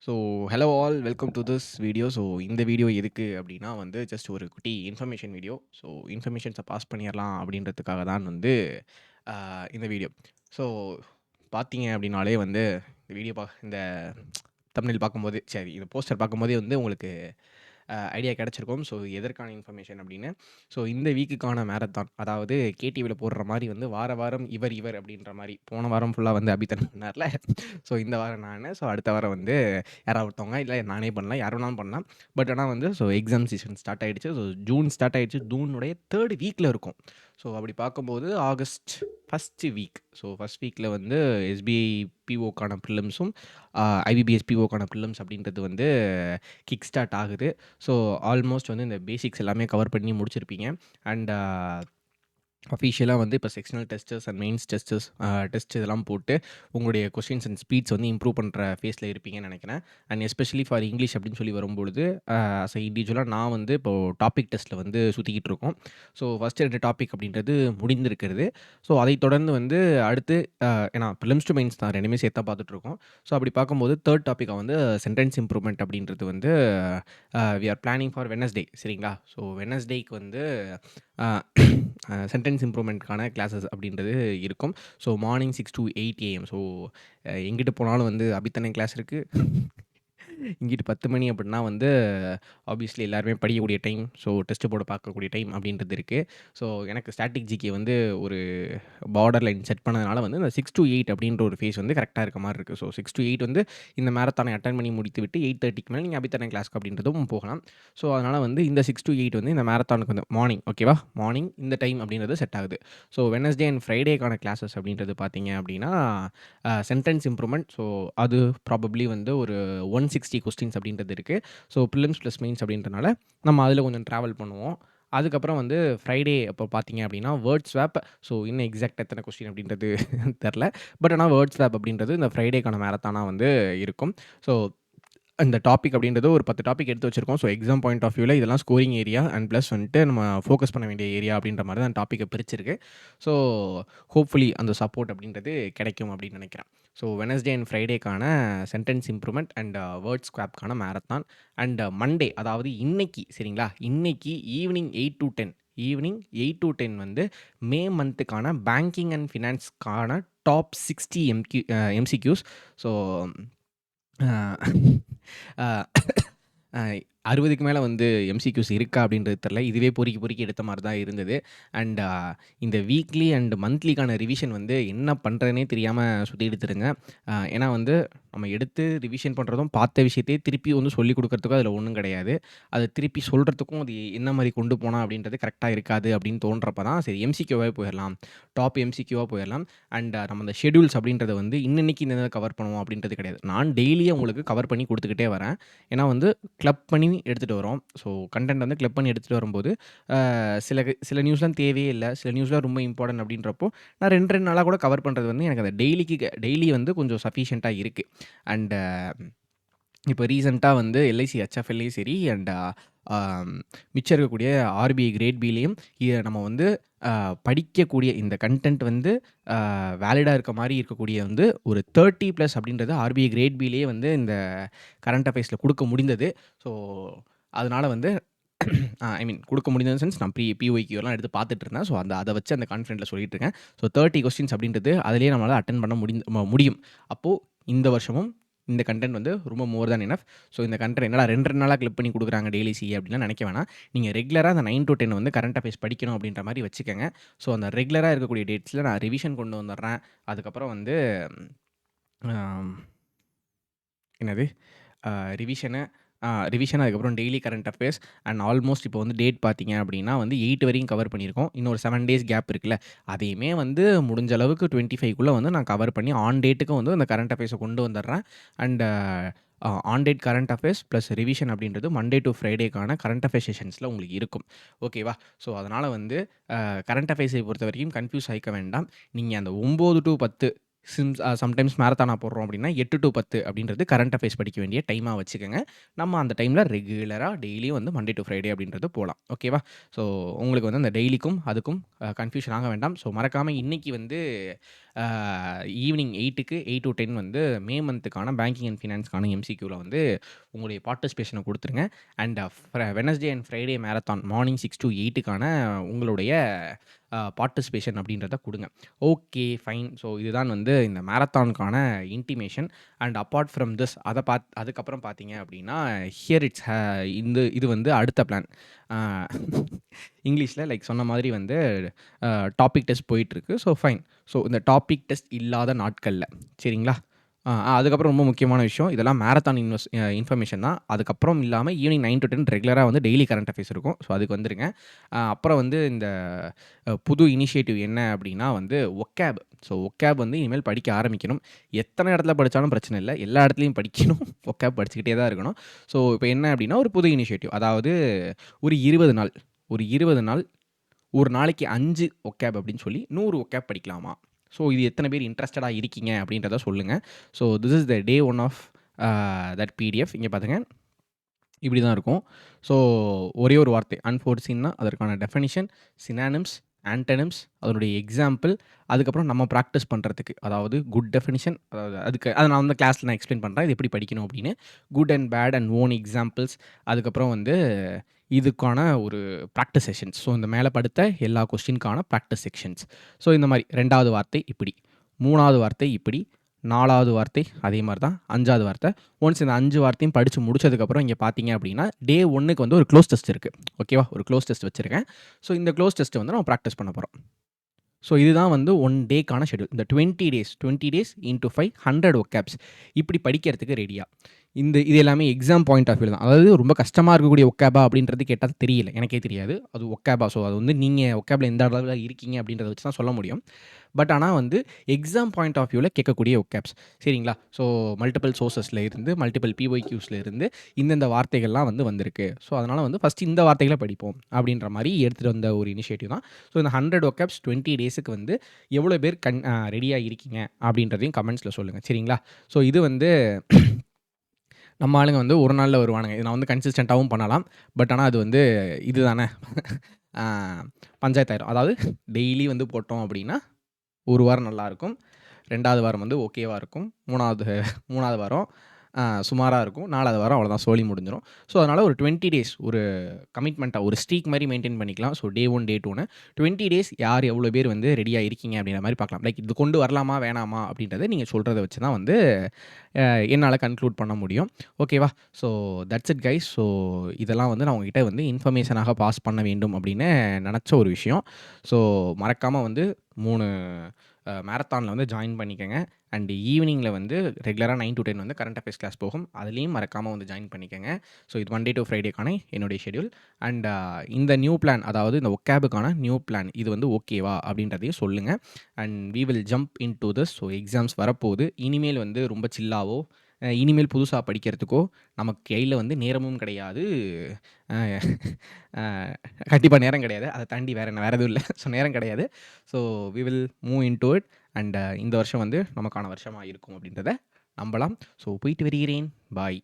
So hello all welcome to this video. So இந்த video எதுக்கு அப்படின்னா வந்து ஜஸ்ட் ஒரு குட்டி இன்ஃபர்மேஷன் வீடியோ. ஸோ இன்ஃபர்மேஷன்ஸை பாஸ் பண்ணிடலாம் அப்படின்றதுக்காக தான் வந்து இந்த வீடியோ. ஸோ பார்த்தீங்க அப்படின்னாலே வந்து இந்த வீடியோ இந்த தம்ப்நெயில் பார்க்கும்போது சரி இந்த போஸ்டர் பார்க்கும்போதே வந்து உங்களுக்கு ஐடியா கிடச்சிருக்கும். ஸோ எதற்கான இன்ஃபர்மேஷன் அப்படின்னு. ஸோ இந்த வீக்குக்கான மேரத்தான் அதாவது கேடிவியில் போடுற மாதிரி வந்து வார வாரம் இவர் இவர் அப்படின்ற மாதிரி போன வாரம் ஃபுல்லாக வந்து அபித்தன் பண்ணார்ல. ஸோ இந்த வாரம் நான், ஸோ அடுத்த வாரம் வந்து யாராவது ஒருத்தவங்க இல்லை நானே பண்ணலாம், யார் வேணாலும் பண்ணலாம். பட் ஆனால் வந்து ஸோ எக்ஸாம் சீசன் ஸ்டார்ட் ஆகிடுச்சு. ஸோ ஜூன் ஸ்டார்ட் ஆகிடுச்சு. ஜூனுடைய 3rd வீக்கில் இருக்கும். ஸோ அப்படி பார்க்கும்போது August first week. So first வீக்கில் வந்து எஸ்பிஐ பிஓக்கான ப்ரிலிம்ஸும் ஐபிபிஎஸ் பிஓக்கான ப்ரிலிம்ஸ் அப்படின்றது வந்து கிக் ஸ்டார்ட் ஆகுது. ஸோ ஆல்மோஸ்ட் வந்து இந்த பேசிக்ஸ் எல்லாமே கவர் பண்ணி முடிச்சிருப்பீங்க. அண்ட் அஃபிஷியலாக வந்து இப்போ sectional testers and mains test இதெல்லாம் போட்டு உங்களுடைய கொஸ்டின்ஸ் அண்ட் ஸ்பீட்ஸ் வந்து இம்ப்ரூவ் பண்ணுற ஃபேஸில் இருப்பீங்கன்னு நினைக்கிறேன். அண்ட் எஸ்பெஷலி ஃபார் இங்கிலீஷ் அப்படின்னு சொல்லி வரும்பொழுது அஸ் இண்டிவிஜுவலாக நான் வந்து இப்போது டாபிக் டெஸ்ட்டில் வந்து சுற்றிக்கிட்டு இருக்கோம். ஸோ ஃபஸ்ட்டு 2 டாபிக் அப்படின்றது முடிந்திருக்கிறது. ஸோ அதை தொடர்ந்து வந்து அடுத்து ஏன்னா ப்ரிலிம்ஸ் டு மெயின்ஸ் தான் 2மே சேர்த்தா பார்த்துட்ருக்கோம். ஸோ அப்படி பார்க்கும்போது 3rd டாப்பிக்காக வந்து சென்டென்ஸ் இம்ப்ரூவ்மெண்ட் அப்படின்றது வந்து we are planning for Wednesday சரிங்களா. ஸோ வெட்னஸ்டேக்கு வந்து சென்டென்ஸ் இம்ப்ரூவ்மெண்ட்க்கான கிளாஸஸ் அப்படின்றது இருக்கும். So morning 6 to 8 AM. So எங்கிட்டு போனாலும் வந்து அபித்தனை கிளாஸ் இருக்குது. இங்கிட்டு 10 மணி அப்படின்னா வந்து ஆப்வியஸ்லி எல்லாருமே படிக்கக்கூடிய டைம். ஸோ டெஸ்ட் போர்டை பார்க்கக்கூடிய டைம் அப்படின்றது இருக்குது. ஸோ எனக்கு ஸ்டாட்டிக் ஜிகே வந்து ஒரு பார்டர் லைன் செட் பண்ணதுனால வந்து இந்த 6 to 8 அப்படின்ற ஒரு ஃபேஸ் வந்து கரெக்டாக இருக்க மாதிரி இருக்குது. ஸோ 6 to 8 வந்து இந்த மேரத்தானை அட்டன் பண்ணி முடித்து விட்டு 8:30க்கு மேலே நீங்கள் அபித்தனை கிளாஸ்க்கு அப்படின்றதும் போகலாம். ஸோ அதனால் வந்து இந்த 6 to 8 வந்து இந்த மேரத்தானுக்கு வந்து மார்னிங் ஓகேவா, மார்னிங் இந்த டைம் அப்படின்றது செட் ஆகுது. ஸோ வெட்னஸ்டே அண்ட் ஃப்ரைடேக்கான கிளாஸஸ் அப்படின்றது பார்த்தீங்க அப்படின்னா சென்டென்ஸ் இம்ப்ரூவ்மெண்ட். ஸோ அது ப்ராபப்ளி வந்து ஒரு 160 கொஸ்டின்ஸ் அப்படின்றது இருக்குது. ஸோ ப்ரிலிம்ஸ் ப்ளஸ் மெயின்ஸ் அப்படின்றனால நம்ம அதில் கொஞ்சம் ட்ராவல் பண்ணுவோம். அதுக்கப்புறம் வந்து ஃப்ரைடே அப்போ பார்த்தீங்க அப்படின்னா வேர்ட் ஸ்வாப். ஸோ இன்னும் எக்ஸாக்ட் எத்தனை கொஸ்டின் அப்படின்றது தெரில. பட் ஆனால் வேர்ட் ஸ்வாப் அப்படின்றது இந்த ஃப்ரைடேக்கான மேரத்தானாக வந்து இருக்கும். ஸோ இந்த டாபிக் அப்படின்றது ஒரு 10 டாபிக் எடுத்து வச்சிருக்கோம். ஸோ எக்ஸாம் பாயிண்ட் ஆஃப் வியூவில் இதெல்லாம் ஸ்கோரிங் ஏரியா அண்ட் ப்ளஸ் வந்துட்டு நம்ம ஃபோக்கஸ் பண்ண வேண்டிய ஏரியா அப்படின்ற மாதிரி தான் டாப்பிக்கை பிரிச்சிருக்கு. ஸோ ஹோப்ஃபுல்லி அந்த சப்போர்ட் அப்படின்றது கிடைக்கும் அப்படின்னு நினைக்கிறேன். ஸோ வெட்னஸ்டே அண்ட் ஃப்ரைடேக்கான சென்டென்ஸ் இம்ப்ரூவ்மெண்ட் அண்ட் வேர்ட் ஸ்குவாப்க்கான மேரத்தான். அண்ட் மண்டே அதாவது இன்னைக்கு சரிங்களா, இன்னைக்கு ஈவினிங் 8 to 10 ஈவினிங் 8 to 10 வந்து மே மந்த்துக்கான பேங்கிங் அண்ட் ஃபினான்ஸ்க்கான டாப் 60 எம்சிக்யூஸ். ஸோ அ அ 60க்கு மேலே வந்து எம்சிக்யூஸ் இருக்கா அப்படின்றது தெரில. இதுவே பொறுக்கி பொறுக்கி எடுத்த மாதிரி தான் இருந்தது. அண்ட் இந்த வீக்லி அண்ட் மந்த்லிக்கான ரிவிஷன் வந்து என்ன பண்ணுறதுனே தெரியாமல் சுற்றிட்டு இருங்க. ஏன்னா வந்து நம்ம எடுத்து ரிவிஷன் பண்ணுறதும் பார்த்த விஷயத்தையே திருப்பி வந்து சொல்லிக் கொடுக்குறதுக்கும் அதில் ஒன்றும் கிடையாது. அதை திருப்பி சொல்கிறதுக்கும் அது என்ன மாதிரி கொண்டு போனால் அப்படின்றது கரெக்டாக இருக்காது அப்படின்னு தோன்றப்ப தான் சரி எம்சிக்யூவாகவே போயிடலாம், டாப் எம்சிக்யூவாக போயிடலாம். அண்ட் நம்ம அந்த ஷெடியூல்ஸ் அப்படின்றத வந்து இன்னைக்கு இந்த கவர் பண்ணுவோம் அப்படின்றது கிடையாது. நான் டெய்லியே உங்களுக்கு கவர் பண்ணி கொடுத்துக்கிட்டே வரேன். ஏன்னா வந்து கிளப் பண்ணி எடுத்துகிட்டு வரோம். ஸோ கண்டென்ட் வந்து கிளப் பண்ணி எடுத்துகிட்டு வரும்போது சில நியூஸ்லாம் தேவையே இல்லை, சில நியூஸ்லாம் ரொம்ப இம்பார்ட்டன்ட் அப்படின்றப்போ நான் 2 நாளாக கூட கவர் பண்ணுறது வந்து எனக்கு அந்த டெய்லி வந்து கொஞ்சம் சஃபிஷியண்ட்டாக இருக்குது. அண்டு இப்போ ரீசெண்டாக வந்து எல்ஐசி ஹெச்எஃப்எல்லையும் சரி அண்ட் மிச்சம் இருக்கக்கூடிய ஆர்பிஐ கிரேட் பிலையும் நம்ம வந்து படிக்கக்கூடிய இந்த கண்டென்ட் வந்து வேலிடாக இருக்க மாதிரி இருக்கக்கூடிய வந்து ஒரு 30+ அப்படின்றது ஆர்பிஐ கிரேட் பிலேயே வந்து இந்த கரண்ட் அஃபேர்ஸில் கொடுக்க முடிந்தது. ஸோ அதனால் வந்து ஐ மீன் கொடுக்க முடிஞ்ச சென்ஸ் நான் பிஒய்க்கியூலாம் எடுத்து பார்த்துட்டு இருந்தேன். ஸோ அதை வச்சு அந்த கான்ஃபிடென்ட்டில் சொல்லிட்டு இருக்கேன். ஸோ 30 கொஸ்டின்ஸ் அப்படின்றது அதிலேயே நம்மளால் அட்டன் பண்ண முடியும். அப்போது இந்த வருஷமும் இந்த கண்டென்ட் வந்து ரொம்ப மோர் தேன் எனஃப். ஸோ இந்த கண்டென்ட் என்னடா 2 நாளாக கிளிப் பண்ணி கொடுக்குறாங்க டெய்லி சிஏ அப்படின்லாம் நினைக்க வேணாம். நீங்கள் ரெகுலராக அந்த 9 to 10 வந்து கரண்ட் அஃபேர்ஸ் படிக்கணும் அப்படின்ற மாதிரி வச்சுக்கோங்க. ஸோ அந்த ரெகுலராக இருக்கக்கூடிய டேட்ஸில் நான் ரிவிஷன் கொண்டு வந்துடுறேன். அதுக்கப்புறம் வந்து என்னது ரிவிஷன் அதுக்கப்புறம் daily current affairs and almost இப்போ வந்து டேட் பார்த்தீங்க அப்படின்னா வந்து 8 வரையும் கவர் பண்ணியிருக்கோம். இன்னொரு 7 days கேப் இருக்குல்ல, அதையுமே வந்து முடிஞ்ச அளவுக்கு 25க்குள்ளே வந்து நான் கவர் பண்ணி ஆன் டேட்டுக்கு வந்து அந்த கரண்ட் அஃபேர்ஸை கொண்டு வந்துடுறேன். And on date current affairs plus revision அப்படின்றது மண்டே டு ஃப்ரைடேக்கான கரண்ட் அஃபேர்ஸ் செஷன்ஸில் உங்களுக்கு இருக்கும். ஓகேவா? ஸோ அதனால் வந்து கரண்ட் அஃபேர்ஸை பொறுத்த வரைக்கும் கன்ஃபியூஸ் ஆகிக்க வேண்டாம். நீங்கள் அந்த 9 to 10 சம்டைம்ஸ் மேரத்தானா போடுறோம் அப்படின்னா 8 to 10 அப்படின்றது கரண்ட் அஃபேர்ஸ் படிக்க வேண்டிய டைமாக வச்சுக்கோங்க. நம்ம அந்த டைமில் ரெகுலராக டெய்லியும் வந்து மண்டே டு ஃப்ரைடே அப்படின்றது போகலாம். ஓகேவா? ஸோ உங்களுக்கு வந்து அந்த டெய்லிக்கும் அதுக்கும் கன்ஃபியூஷன் ஆக வேண்டாம். ஸோ மறக்காமல் இன்றைக்கி வந்து ஈவினிங் 8க்கு 8 to 10 வந்து மே மந்த்துக்கான பேங்கிங் அண்ட் ஃபினான்ஸ்க்கான எம்சிக்யூவில் வந்து உங்களுடைய பார்ட்டிசிபேஷனை கொடுத்துருங்க. And Wednesday and Friday marathon morning 6 to 8க்கான உங்களுடைய பார்ட்டிசிபேஷன் அப்படின்றத கொடுங்க. Okay fine. ஸோ இதுதான் வந்து இந்த மேரத்தானுக்கான intimation. And apart from this அதுக்கப்புறம் பார்த்தீங்க அப்படின்னா ஹியர் இட்ஸ் இது வந்து அடுத்த பிளான். இங்கிலீஷில் லைக் சொன்ன மாதிரி வந்து டாபிக் டெஸ்ட் போயிட்டுருக்கு. So fine. ஸோ இந்த டாபிக் டெஸ்ட் இல்லாத நாட்களில் சரிங்களா? அதுக்கப்புறம் ரொம்ப முக்கியமான விஷயம், இதெல்லாம் மேரத்தான் இன்ஃபர்மேஷன் தான். அதுக்கப்புறம் இல்லாமல் ஈவினிங் 9 to 10 ரெகுலராக வந்து டெய்லி கரண்ட் அஃபேர்ஸ் இருக்கும். ஸோ அதுக்கு வந்துருங்க. அப்புறம் வந்து இந்த புது இனிஷியேட்டிவ் என்ன அப்படின்னா வந்து ஒக்காப். ஸோ ஒக்காப் வந்து இனிமேல் படிக்க ஆரம்பிக்கணும். எத்தனை இடத்துல படித்தாலும் பிரச்சனை இல்லை, எல்லா இடத்துலையும் படிக்கணும். ஒக்காப் படிச்சுக்கிட்டே தான் இருக்கணும். ஸோ இப்போ என்ன அப்படின்னா ஒரு புது இனிஷியேட்டிவ், அதாவது ஒரு 20 நாள் ஒரு நாளைக்கு 5 ஒக்காப் அப்படின்னு சொல்லி 100 ஒக்காப் படிக்கலாமா? ஸோ இது எத்தனை பேர் இன்ட்ரெஸ்டடாக இருக்கீங்க அப்படின்றத சொல்லுங்கள். So this is the day 1 of that PDF. இங்கே பார்த்துங்க, இப்படி தான் இருக்கும். ஸோ ஒரே ஒரு வார்த்தை அன்ஃபோர்சீன்னா அதற்கான டெஃபினிஷன், சினானிம்ஸ், ஆன்டனிம்ஸ், அதனுடைய எக்ஸாம்பிள், அதுக்கப்புறம் நம்ம ப்ராக்டிஸ் பண்ணுறதுக்கு, அதாவது குட் டெஃபினிஷன், அதாவது அதை நான் வந்து கிளாஸில் நான் எக்ஸ்பிளைன் பண்ணுறேன் இது எப்படி படிக்கணும் அப்படின்னு. Good and bad and own examples, அதுக்கப்புறம் வந்து இதுக்கான ஒரு ப்ராக்டிஸ் செஷன்ஸ். ஸோ இந்த மேலே படுத்த எல்லா கொஸ்டினுக்கான ப்ராக்டிஸ் செக்ஷன்ஸ். ஸோ இந்த மாதிரி 2வது வார்த்தை இப்படி, 3வது வார்த்தை இப்படி, 4வது வார்த்தை அதே மாதிரி தான், 5வது வார்த்தை. ஒன்ஸ் இந்த 5 வார்த்தையும் படித்து முடிச்சதுக்கப்புறம் இங்கே பார்த்தீங்க அப்படின்னா டே 1க்கு வந்து ஒரு க்ளோஸ் டெஸ்ட் இருக்குது. ஓகேவா? ஒரு க்ளோஸ் டெஸ்ட் வச்சுருக்கேன். ஸோ இந்த க்ளோஸ் டெஸ்ட்டை வந்து நம்ம ப்ராக்டிஸ் பண்ண போகிறோம். ஸோ இதுதான் வந்து 1 டேக்கான ஷெட்யூல். இந்த 20 டேஸ் இன்ட்டு 5 100 ஒக்காப்ஸ் இப்படி படிக்கிறதுக்கு ரெடியாக. இது எல்லாமே எக்ஸாம் பாயிண்ட் ஆஃப் வியூ தான். அதாவது ரொம்ப கஷ்டமாக இருக்கக்கூடிய ஒக்காபா அப்படின்றது கேட்டால் தெரியல, எனக்கே தெரியாது. அது ஒக்காபா. ஸோ அது வந்து நீங்கள் ஒக்காபில் எந்த அளவில் இருக்கீங்க அப்படின்றத வச்சு தான் சொல்ல முடியும். பட் ஆனால் வந்து எக்ஸாம் பாயிண்ட் ஆஃப் வியூவில் கேட்கக்கூடிய ஒக்காப்ஸ் சரிங்களா? ஸோ மல்டிபிள் சோர்சஸில் இருந்து, மல்டிபிள் பிஒய்க்யூஸில் இருந்து இந்தந்த வார்த்தைகள்லாம் வந்து வந்திருக்கு. ஸோ அதனால் வந்து ஃபஸ்ட்டு இந்த வார்த்தைகளை படிப்போம் அப்படின்ற மாதிரி எடுத்துகிட்டு வந்த ஒரு இனிஷியேட்டிவ் தான். ஸோ இந்த 100 ஒக்காப்ஸ் 20 டேஸுக்கு வந்து எவ்வளோ பேர் ரெடியாக இருக்கீங்க அப்படின்றதையும் கமெண்ட்ஸில் சொல்லுங்கள் சரிங்களா? ஸோ இது வந்து நம்ம ஆளுங்க வந்து ஒரு நாளில் வருவானுங்க. இது நான் வந்து கன்சிஸ்டண்ட்டாகவும் பண்ணலாம். பட் ஆனால் அது வந்து இது தானே பஞ்சாயத்தாயிரும். அதாவது டெய்லி வந்து போட்டோம் அப்படின்னா ஒரு வாரம் நல்லாயிருக்கும், 2வது வாரம் வந்து ஓகேவாக இருக்கும், 3வது வாரம் சுமாராக இருக்கும், 4வது வாரம் அவ்வளோதான், சோலி முடிஞ்சிடும். ஸோ அதனால் ஒரு 20 டேஸ் ஒரு கமிட்மெண்ட்டாக ஒரு ஸ்ட்ரீக் மாதிரி மெயின்டைன் பண்ணிக்கலாம். ஸோ டே 1 டே 2ன்னு 20 டேஸ் யார் எவ்வளோ பேர் வந்து ரெடியாக இருக்கீங்க அப்படின்ற மாதிரி பார்க்கலாம். லைக் இது கொண்டு வரலாமா வேணாமா அப்படின்றத நீங்கள் சொல்கிறத வச்சு தான் வந்து என்னால் கன்க்ளூட் பண்ண முடியும். ஓகேவா? So that's it guys. So இதெல்லாம் வந்து நான் உங்ககிட்ட வந்து இன்ஃபர்மேஷனாக பாஸ் பண்ண வேண்டும் அப்படின்னு நினச்ச ஒரு விஷயம். ஸோ மறக்காமல் வந்து 3 மேரத்தானில் வந்து ஜாயின் பண்ணிக்கங்க. அண்ட் ஈவினிங்கில் வந்து ரெகுலராக 9 to 10 வந்து கரண்ட் அஃபேர்ஸ் கிளாஸ் போகும். அதுலேயும் மறக்காமல் வந்து ஜாயின் பண்ணிக்கங்க. ஸோ இது மண்டே டு ஃப்ரைடேக்கான என்னுடைய ஷெட்யூல். அண்ட் இந்த நியூ பிளான், அதாவது இந்த ஒக்காபுக்கான நியூ பிளான் இது வந்து ஓகேவா அப்படின்றதையும் சொல்லுங்கள். And we will jump into this. So exams வரப்போகுது. இனிமேல் வந்து ரொம்ப சில்லாவோ, இனிமேல் புதுசாக படிக்கிறதுக்கோ நமக்கு கையில் வந்து நேரமும் கிடையாது, கண்டிப்பாக நேரம் கிடையாது. அதை தாண்டி வேறு எதுவும் இல்லை. ஸோ நேரம் கிடையாது. So we will move into it. And இந்த வருஷம் வந்து நமக்கான வருஷமாக இருக்கும் அப்படின்றத நம்பலாம். ஸோ போயிட்டு வருகிறேன். பாய்.